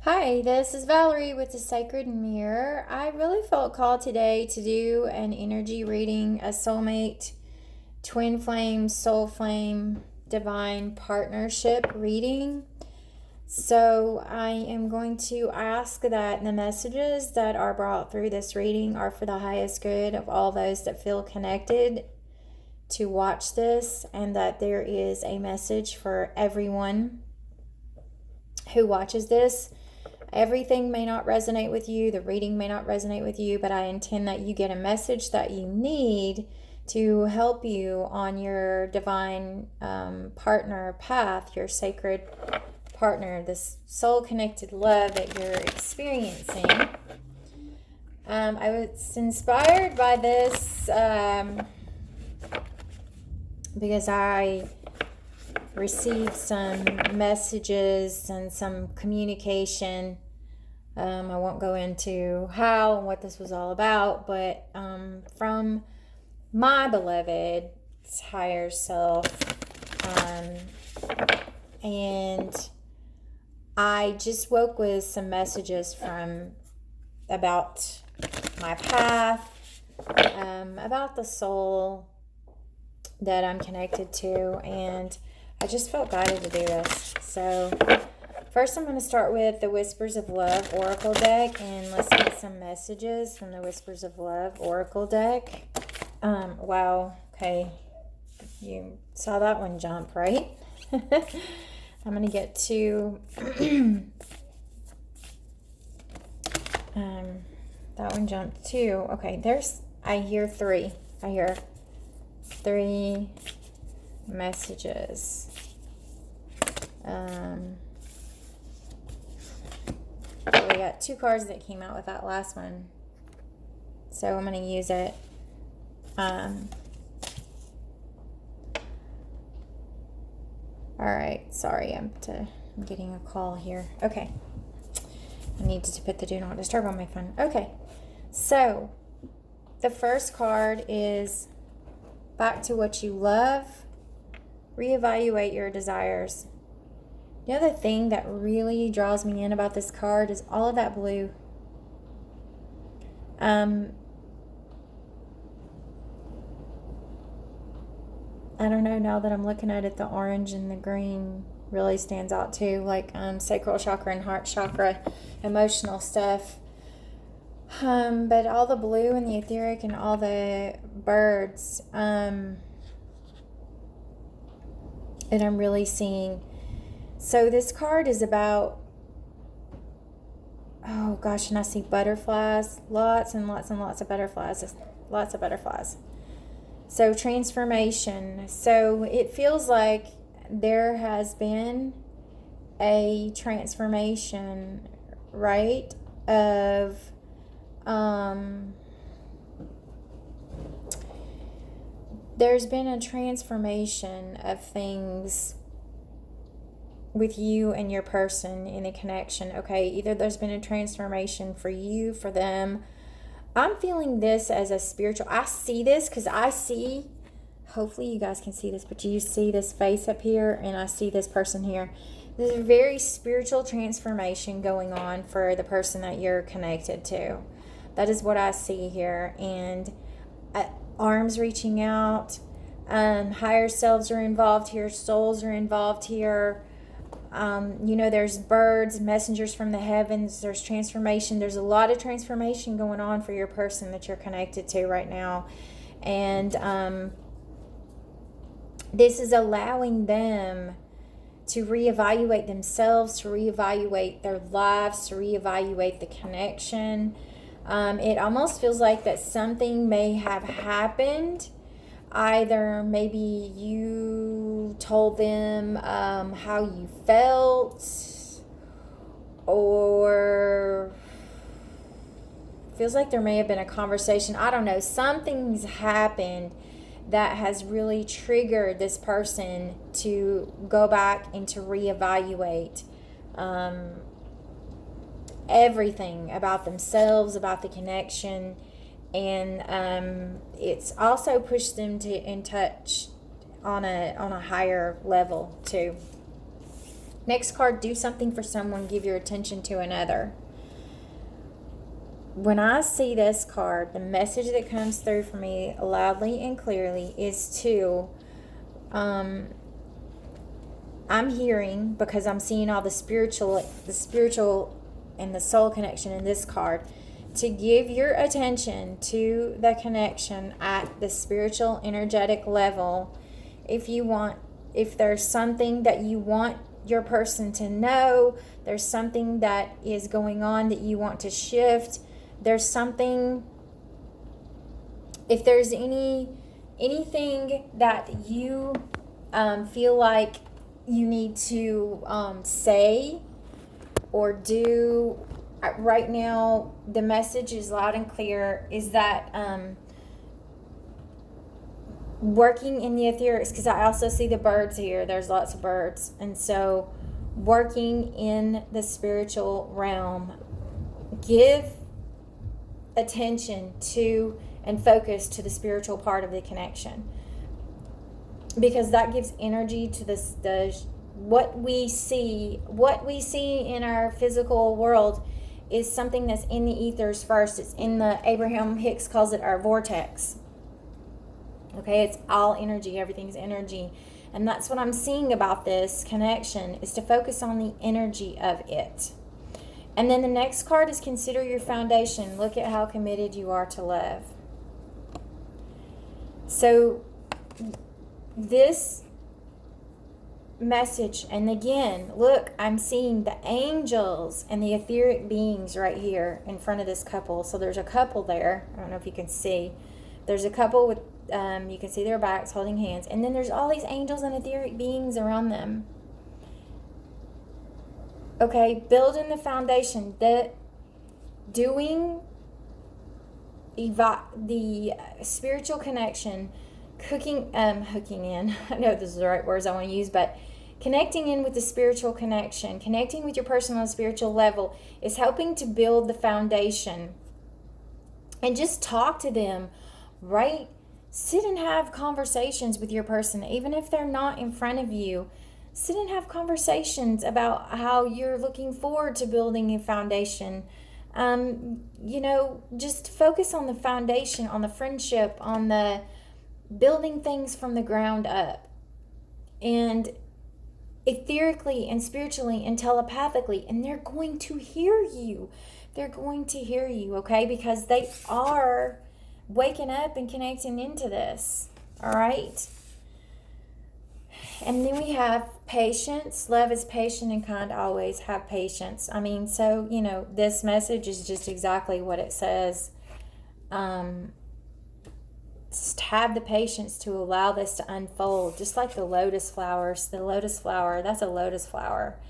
Hi, this is Valerie with the Sacred Mirror. I really felt called today to do an energy reading, a soulmate, twin flame, soul flame, divine partnership reading. So I am going to ask that the messages that are brought through this reading are for the highest good of all those that feel connected to watch this, and that there is a message for everyone who watches this. Everything may not resonate with you, the reading may not resonate with you, but I intend that you get a message that you need to help you on your divine partner path, your sacred partner, this soul connected love that you're experiencing. I was inspired by this because I received some messages and some communication. I won't go into how and what this was all about, but from my beloved higher self. And I just woke with some messages from about my path, about the soul that I'm connected to, and I just felt guided to do this. So first I'm going to start with the Whispers of Love Oracle deck, and let's get some messages from the Whispers of Love Oracle deck. Wow, okay, you saw that one jump, right? I'm going to get to that one jumped too. Okay, I hear three messages. We got two cards that came out with that last one, so I'm going to use it. All right, sorry, I'm getting a call here. Okay, I need to put the do not disturb on my phone. Okay, so the first card is back to what you love. Reevaluate your desires. The other thing that really draws me in about this card is all of that blue. I don't know, now that I'm looking at it, the orange and the green really stands out too, like sacral chakra and heart chakra, emotional stuff. But all the blue and the etheric and all the birds, and I'm really seeing. So this card is about, oh gosh, and I see butterflies, lots and lots and lots of butterflies, lots of butterflies. So transformation. So it feels like there has been a transformation, right? Of there's been a transformation of things with you and your person in a connection. Okay, either there's been a transformation for you, for them. I'm feeling this as a spiritual. I see this because I see, hopefully you guys can see this, but you see this face up here and I see this person here. There's a very spiritual transformation going on for the person that you're connected to. That is what I see here. And arms reaching out, higher selves are involved here, souls are involved here. There's birds, messengers from the heavens, there's transformation. There's a lot of transformation going on for your person that you're connected to right now. And this is allowing them to reevaluate themselves, to reevaluate their lives, to reevaluate the connection. It almost feels like that something may have happened. Either maybe you told them how you felt, or feels like there may have been a conversation. I don't know. Something's happened that has really triggered this person to go back and to reevaluate everything about themselves, about the connection. And it's also pushed them to in touch on a higher level too. Next card, do something for someone, give your attention to another. When I see this card, the message that comes through for me loudly and clearly is to, I'm hearing, because I'm seeing all the spiritual and the soul connection in this card, to give your attention to the connection at the spiritual energetic level. If there's something that you want your person to know, there's something that is going on that you want to shift, there's something, if there's anything that you feel like you need to say or do right now, the message is loud and clear, is that working in the etherics, because I also see the birds here, there's lots of birds, and so working in the spiritual realm, give attention to and focus to the spiritual part of the connection, because that gives energy to what we see in our physical world is something that's in the ethers first. It's in the, Abraham Hicks calls it our vortex. Okay, it's all energy, everything's energy. And that's what I'm seeing about this connection, is to focus on the energy of it. And then the next card is consider your foundation. Look at how committed you are to love. So this message, and again, look, I'm seeing the angels and the etheric beings right here in front of this couple. So there's a couple there. I don't know if you can see. There's a couple with, you can see their backs holding hands. And then there's all these angels and etheric beings around them. Okay, building the foundation, doing the spiritual connection, hooking in, I know this is the right words I want to use, but connecting in with the spiritual connection, connecting with your person on a spiritual level is helping to build the foundation. And just talk to them, right? Sit and have conversations with your person, even if they're not in front of you. Sit and have conversations about how you're looking forward to building a foundation. Just focus on the foundation, on the friendship, on the building things from the ground up. And etherically and spiritually and telepathically. And they're going to hear you. They're going to hear you, okay? Because they are waking up and connecting into this. All right? And then we have patience. Love is patient and kind. Always have patience. I mean, so, this message is just exactly what it says. Just have the patience to allow this to unfold. Just like the lotus flowers. The lotus flower, that's a lotus flower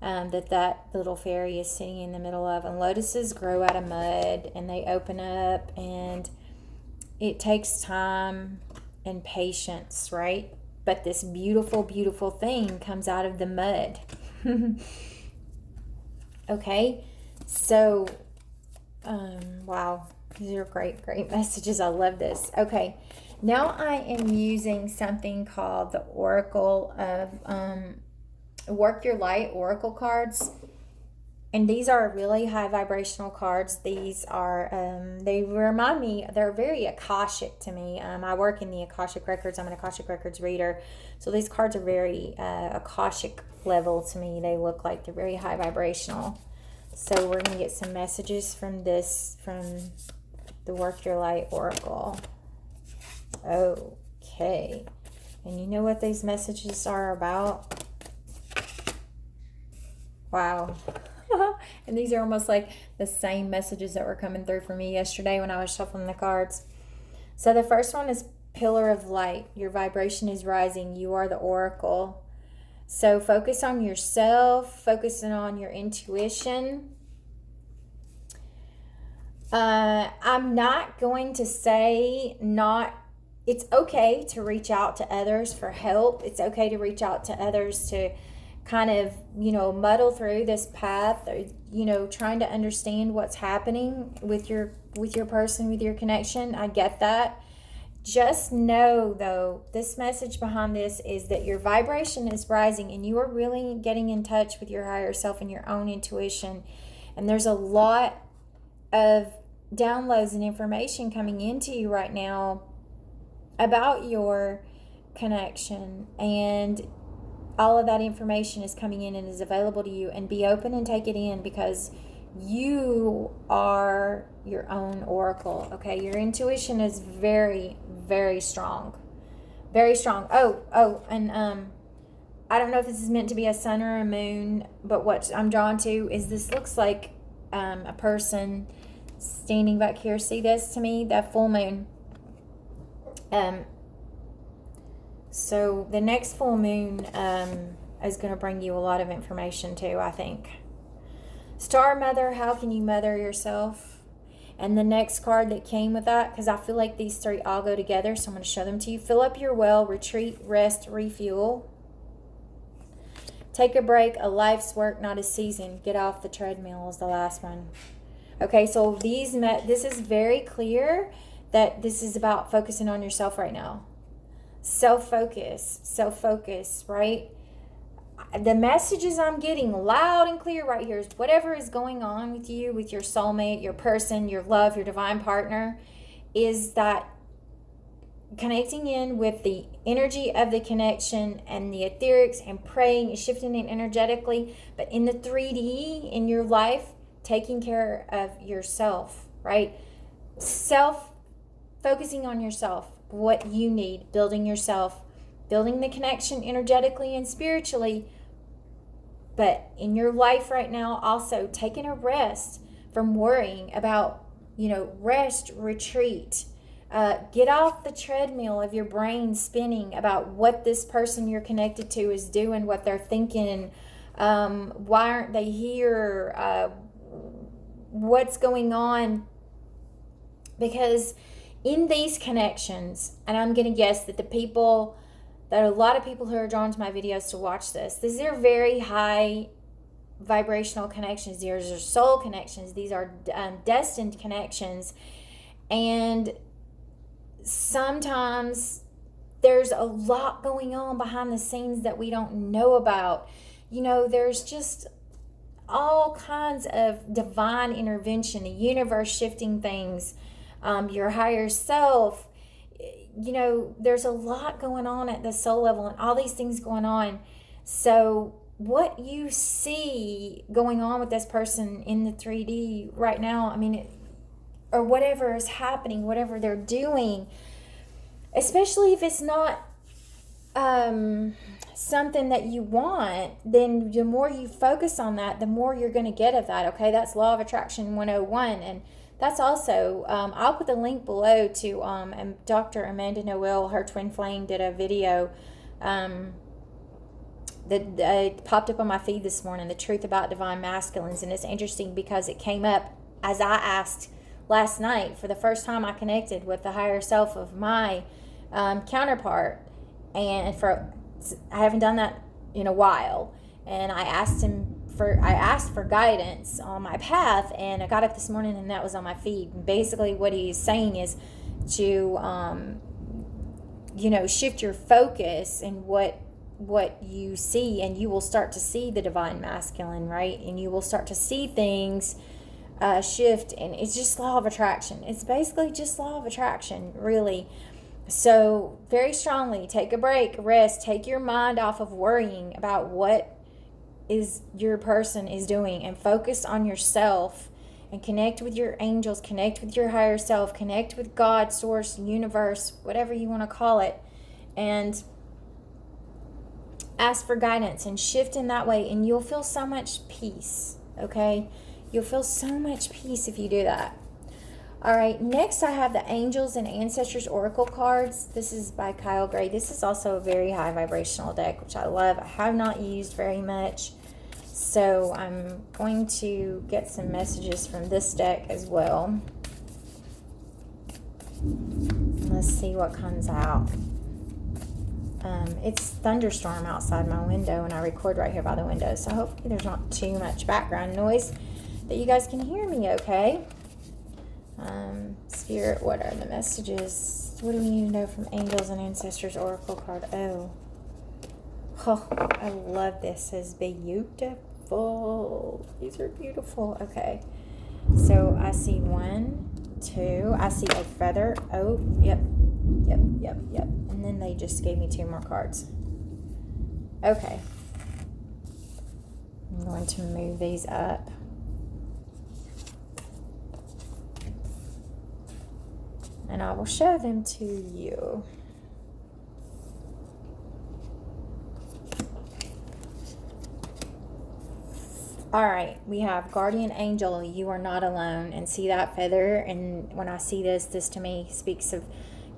that little fairy is sitting in the middle of. And lotuses grow out of mud and they open up, and it takes time and patience, right? But this beautiful, beautiful thing comes out of the mud. Okay? So, wow. These are great, great messages. I love this. Okay. Now I am using something called the Oracle of Work Your Light Oracle cards. And these are really high vibrational cards. These are, they remind me, they're very Akashic to me. I work in the Akashic Records. I'm an Akashic Records reader. So these cards are very Akashic level to me. They look like they're very high vibrational. So we're going to get some messages from the Work Your Light Oracle. Okay. And you know what these messages are about? Wow. And these are almost like the same messages that were coming through for me yesterday when I was shuffling the cards. So the first one is Pillar of Light. Your vibration is rising. You are the oracle. So focus on yourself, focusing on your intuition. I'm not going to say it's okay to reach out to others for help. It's okay to reach out to others to kind of, muddle through this path, trying to understand what's happening with your person, with your connection. I get that. Just know, though, this message behind this is that your vibration is rising and you are really getting in touch with your higher self and your own intuition. And there's a lot of downloads and information coming into you right now about your connection, and all of that information is coming in and is available to you. And be open and take it in, because you are your own oracle. Okay, your intuition is very, very strong, very strong. And I don't know if this is meant to be a sun or a moon, but what I'm drawn to is this looks like a person standing back here. See this to me? That full moon. So the next full moon is going to bring you a lot of information too, I think. Star Mother, how can you mother yourself? And the next card that came with that, because I feel like these three all go together, so I'm going to show them to you. Fill up your well, retreat, rest, refuel. Take a break, a life's work, not a season. Get off the treadmill is the last one. Okay, so this is very clear that this is about focusing on yourself right now. Self-focus, right? The messages I'm getting loud and clear right here is whatever is going on with you, with your soulmate, your person, your love, your divine partner, is that connecting in with the energy of the connection and the etherics and praying and shifting it energetically, but in the 3D in your life, taking care of yourself, right? Focusing on yourself, what you need, building yourself, building the connection energetically and spiritually. But in your life right now, also taking a rest from worrying about, rest, retreat. Get off the treadmill of your brain spinning about what this person you're connected to is doing, what they're thinking, why aren't they here, what's going on. Because in these connections, and I'm going to guess that a lot of people who are drawn to my videos to watch these are very high vibrational connections. These are soul connections. These are destined connections. And sometimes there's a lot going on behind the scenes that we don't know about. There's just all kinds of divine intervention, the universe shifting things, your higher self. There's a lot going on at the soul level and all these things going on. So what you see going on with this person in the 3D right now, or whatever is happening, whatever they're doing, especially if it's not something that you want, then the more you focus on that, the more you're going to get of that. Okay, that's Law of Attraction 101. And that's also, I'll put the link below to Dr. Amanda Noel. Her twin flame did a video that popped up on my feed this morning, The Truth About Divine Masculines. And it's interesting because it came up as I asked last night. For the first time, I connected with the higher self of my counterpart. And I haven't done that in a while. And I asked for guidance on my path, and I got up this morning and that was on my feed. And basically what he's saying is to shift your focus and what you see, and you will start to see the divine masculine, right? And you will start to see things shift. And it's just Law of Attraction. It's basically just Law of Attraction, really. So very strongly, take a break, rest, take your mind off of worrying about what is your person is doing, and focus on yourself and connect with your angels, connect with your higher self, connect with God, source, universe, whatever you want to call it, and ask for guidance and shift in that way, and you'll feel so much peace. Okay, you'll feel so much peace if you do that. All right, next I have the Angels and Ancestors Oracle cards. This is by Kyle Gray. This is also a very high vibrational deck, which I love. I have not used very much, so I'm going to get some messages from this deck as well. Let's see what comes out. It's thunderstorm outside my window, and I record right here by the window, so hopefully there's not too much background noise that you guys can hear me okay. Spirit, what are the messages? What do we need to know from Angels and Ancestors Oracle card? Oh, I love this. It says beautiful. These are beautiful. Okay. So I see 1, 2. I see a feather. Oh, yep. And then they just gave me 2 more cards. Okay. I'm going to move these up. And I will show them to you. All right, we have Guardian Angel, you are not alone. And see that feather? And when I see this to me speaks of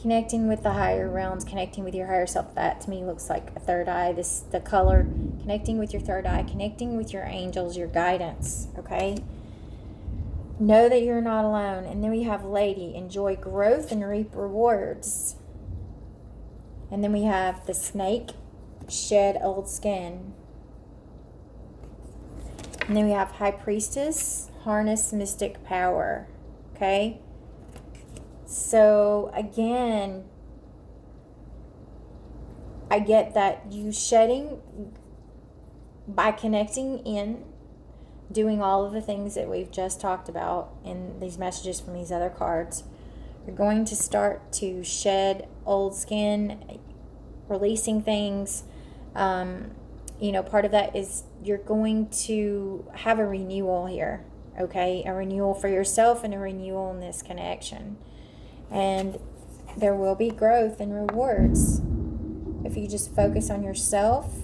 connecting with the higher realms, connecting with your higher self. That to me looks like a third eye. The color, connecting with your third eye, connecting with your angels, your guidance, okay? Know that you're not alone. And then we have Lady, enjoy growth and reap rewards. And then we have the Snake, shed old skin. And then we have High Priestess, harness mystic power. Okay? So, again, I get that you shedding by connecting in, doing all of the things that we've just talked about in these messages from these other cards. You're going to start to shed old skin, releasing things. Part of that is you're going to have a renewal here, okay? A renewal for yourself and a renewal in this connection. And there will be growth and rewards if you just focus on yourself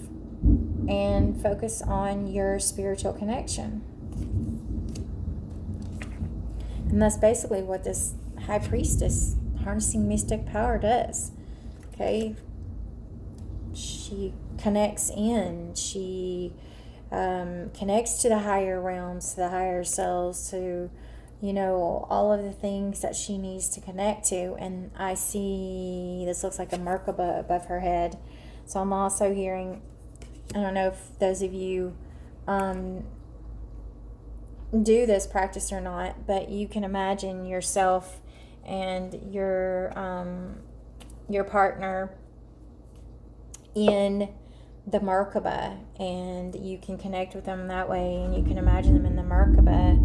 and focus on your spiritual connection. And that's basically what this High Priestess, harnessing mystic power, does. Okay? She connects in. She connects to the higher realms, to the higher selves, to, all of the things that she needs to connect to. And I see, this looks like a Merkaba above her head. So I'm also hearing, I don't know if those of you do this practice or not, but you can imagine yourself and your partner in the Merkaba, and you can connect with them that way, and you can imagine them in the Merkaba,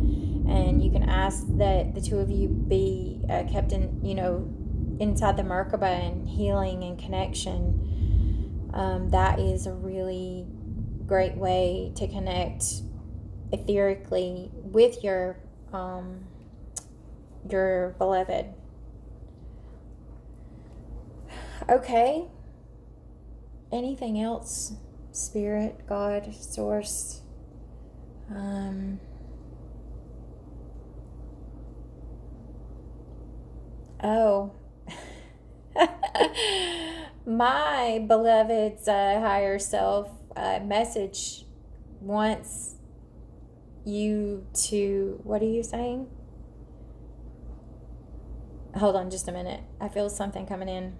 and you can ask that the two of you be kept in, inside the Merkaba and healing and connection. That is a really great way to connect etherically with your beloved. Okay. Anything else? Spirit, God, Source. My beloved's higher self message wants you to, what are you saying? Hold on just a minute. I feel something coming in.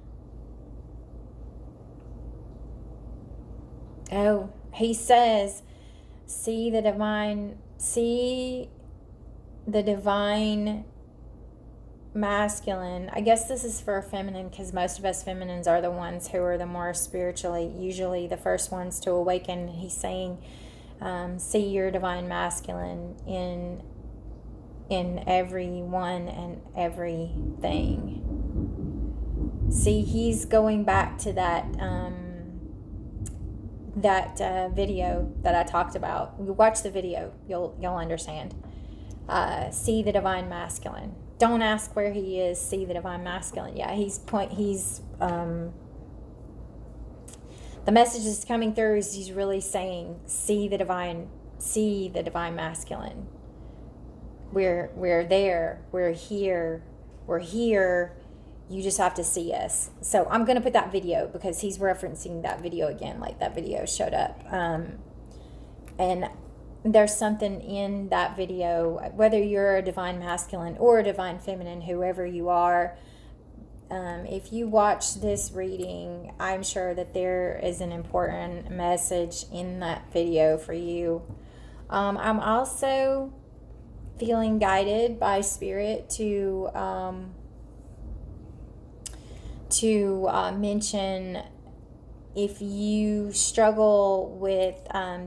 Oh, he says, see the divine masculine. I guess this is for feminine, because most of us feminines are the ones who are the more spiritually, usually the first ones to awaken. He's saying, see your divine masculine in everyone and everything. See, he's going back to that video that I talked about. You watch the video, you'll understand. See the divine masculine. Don't ask where he is. See the divine masculine. Yeah, the message that's coming through is he's really saying, see the divine masculine. We're there. We're here. You just have to see us. So I'm going to put that video, because he's referencing that video again, like that video showed up. And there's something in that video, whether you're a divine masculine or a divine feminine, whoever you are, if you watch this reading, I'm sure that there is an important message in that video for you. I'm also feeling guided by Spirit to to mention, if you struggle with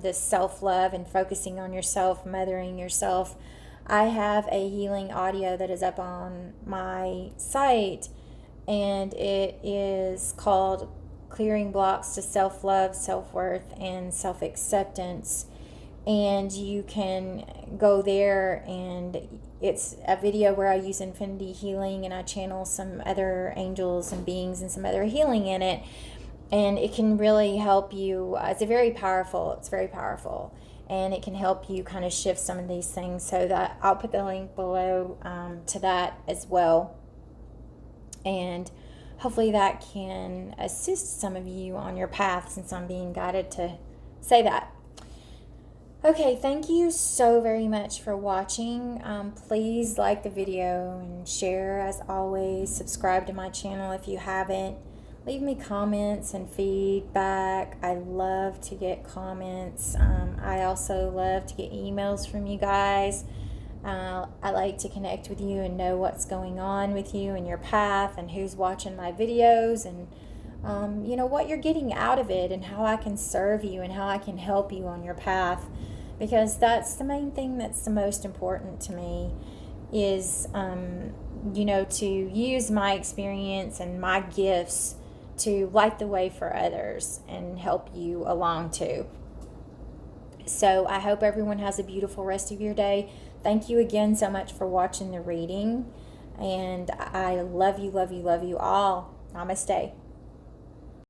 this self-love and focusing on yourself, mothering yourself, I have a healing audio that is up on my site, and it is called Clearing Blocks to Self-Love, Self-Worth, and Self-Acceptance. And you can go there, and it's a video where I use infinity healing, and I channel some other angels and beings and some other healing in it. And it can really help you. It's very powerful. And it can help you kind of shift some of these things. So that I'll put the link below to that as well. And hopefully that can assist some of you on your path, since I'm being guided to say that. Okay, thank you so very much for watching. Please like the video and share as always. Subscribe to my channel if you haven't. Leave me comments and feedback. I love to get comments. I also love to get emails from you guys. I like to connect with you and know what's going on with you and your path, and who's watching my videos, and what you're getting out of it, and how I can serve you and how I can help you on your path. Because that's the main thing that's the most important to me, is to use my experience and my gifts to light the way for others and help you along too. So I hope everyone has a beautiful rest of your day. Thank you again so much for watching the reading, and I love you, love you, love you all. Namaste.